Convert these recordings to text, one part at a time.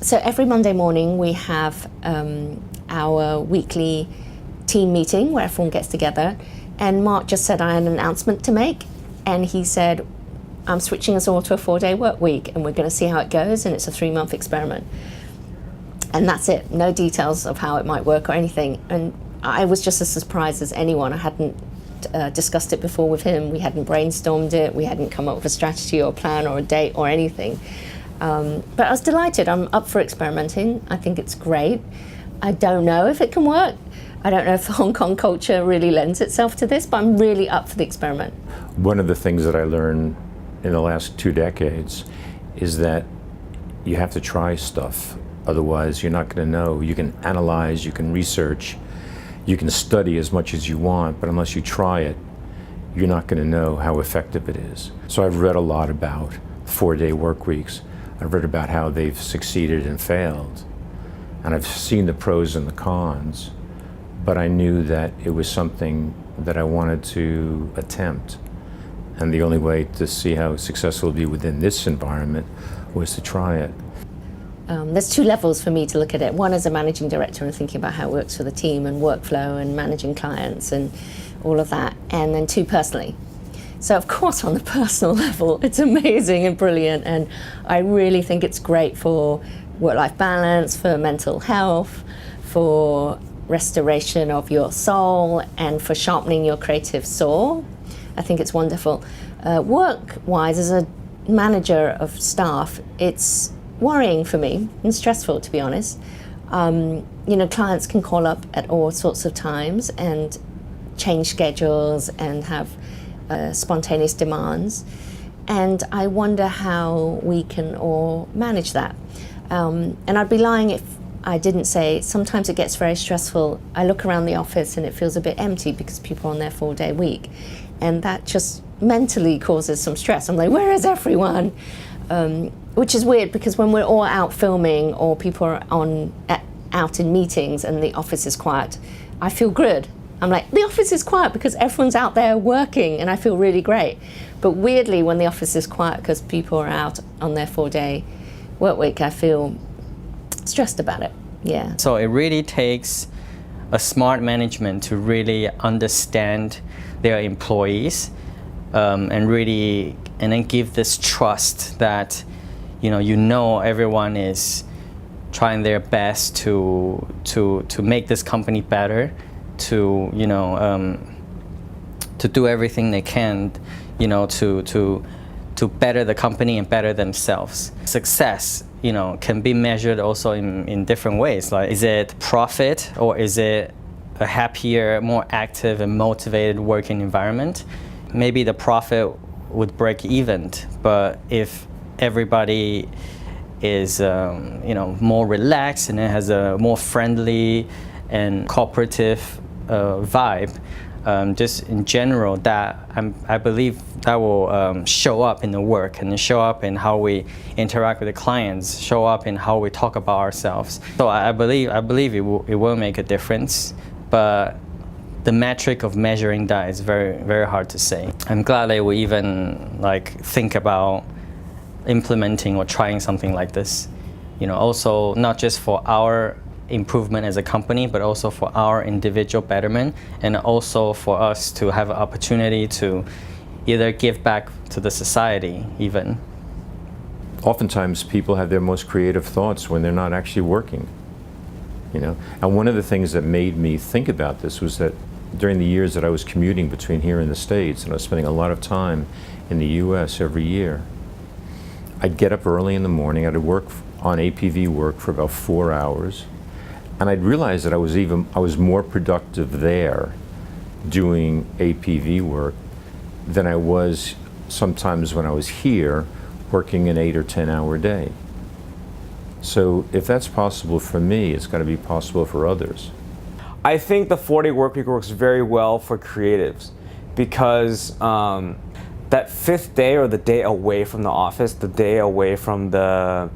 So every Monday morning we have our weekly team meeting where everyone gets together, and Mark just said I had an announcement to make, and he said I'm switching us all to a 4-day work week and we're going to see how it goes, and it's a 3-month experiment. And that's it, no details of how it might work or anything. And I was just as surprised as anyone. I hadn't discussed it before with him, we hadn't brainstormed it, we hadn't come up with a strategy or a plan or a date or anything. But I was delighted. I'm up for experimenting. I think it's great. I don't know if it can work. I don't know if the Hong Kong culture really lends itself to this, but I'm really up for the experiment. One of the things that I learned in the last 2 decades is that you have to try stuff. Otherwise, you're not going to know. You can analyze, you can research, you can study as much as you want, but unless you try it, you're not going to know how effective it is. So I've read a lot about 4-day work weeks. I've read about how they've succeeded and failed, and I've seen the pros and the cons, but I knew that it was something that I wanted to attempt. And the only way to see how successful it would be within this environment was to try it. There's 2 levels for me to look at it. One as a managing director and thinking about how it works for the team and workflow and managing clients and all of that. And then 2 personally. So of course on the personal level, it's amazing and brilliant. And I really think it's great for work-life balance, for mental health, for restoration of your soul, and for sharpening your creative soul. I think it's wonderful. Work-wise, as a manager of staff, it's worrying for me and stressful, to be honest. You know, clients can call up at all sorts of times and change schedules and have spontaneous demands. And I wonder how we can all manage that. And I'd be lying if I didn't say sometimes it gets very stressful. I look around the office and it feels a bit empty because people are on their 4-day week. And that just mentally causes some stress. I'm like, where is everyone? Which is weird because when we're all out filming or people are out in meetings and the office is quiet, I feel good. I'm like, the office is quiet because everyone's out there working and I feel really great. But weirdly, when the office is quiet because people are out on their 4-day work week, I feel stressed about it, yeah. So it really takes a smart management to really understand their employees and then give this trust that you know everyone is trying their best to make this company better, to do everything they can, to better the company and better themselves. Success, can be measured also in different ways. Like, is it profit or is it a happier, more active and motivated working environment? Maybe the profit would break even, but if everybody is more relaxed and it has a more friendly and cooperative vibe, just in general, that I believe that will show up in the work and show up in how we interact with the clients, show up in how we talk about ourselves. So I believe it will make a difference, but the metric of measuring that is very, very hard to say. I'm glad they will even think about implementing or trying something like this. Also not just for our improvement as a company, but also for our individual betterment, and also for us to have an opportunity to either give back to the society even. Oftentimes people have their most creative thoughts when they're not actually working. And one of the things that made me think about this was that during the years that I was commuting between here and the States, and I was spending a lot of time in the US every year, I'd get up early in the morning, I'd work on APV work for about 4 hours, and I'd realize that I was more productive there doing APV work than I was sometimes when I was here working an 8 or 10 hour day. So if that's possible for me, it's got to be possible for others. I think the 4-day work week works very well for creatives because that 5th day, or the day away from the office, the day away from the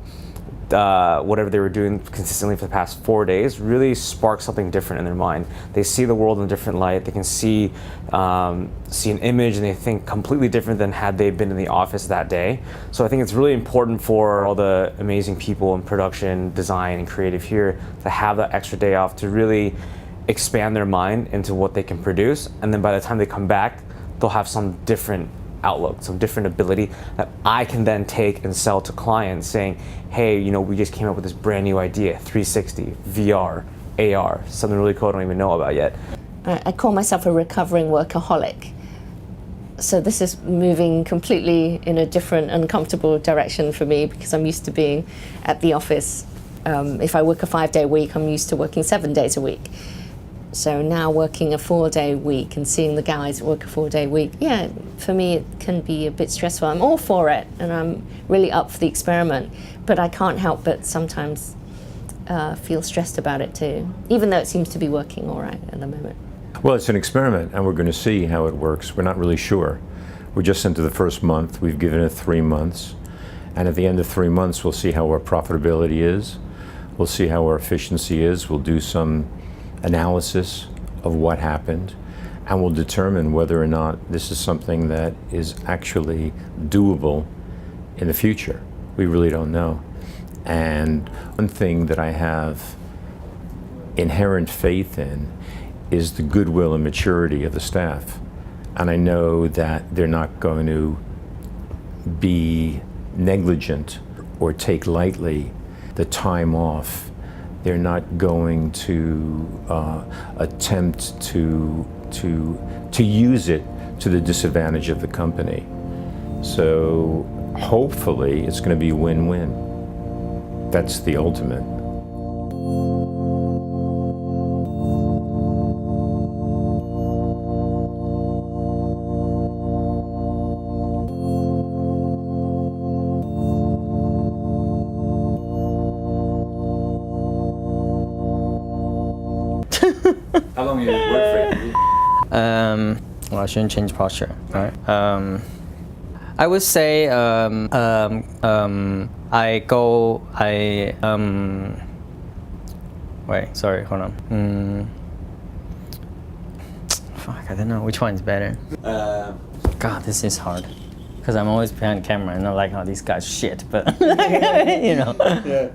whatever they were doing consistently for the past 4 days really sparks something different in their mind. They see the world in a different light. They can see an image and they think completely different than had they been in the office that day. So I think it's really important for all the amazing people in production, design, and creative here to have that extra day off to really expand their mind into what they can produce. And then by the time they come back, they'll have some different outlook, some different ability that I can then take and sell to clients saying, hey, we just came up with this brand new idea, 360, VR, AR, something really cool I don't even know about yet. I call myself a recovering workaholic. So this is moving completely in a different, uncomfortable direction for me because I'm used to being at the office. If I work a 5-day week, I'm used to working 7 days a week. So now working a 4-day week and seeing the guys work a 4-day week, yeah, for me it can be a bit stressful. I'm all for it and I'm really up for the experiment, but I can't help but sometimes feel stressed about it too, even though it seems to be working all right at the moment. Well, it's an experiment and we're going to see how it works. We're not really sure. We're just into the first month. We've given it 3 months. And at the end of 3 months, we'll see how our profitability is. We'll see how our efficiency is. We'll do some analysis of what happened, and we'll determine whether or not this is something that is actually doable in the future. We really don't know. And one thing that I have inherent faith in is the goodwill and maturity of the staff. And I know that they're not going to be negligent or take lightly the time off. They're not going to attempt to use it to the disadvantage of the company. So hopefully it's going to be win-win. That's the ultimate. How long you work for it? Well, I shouldn't change posture, right? I would say wait, sorry, hold on. Fuck, I don't know which one is better. God, this is hard. Because I'm always behind camera and I like how these guys shit, but you know. Yeah.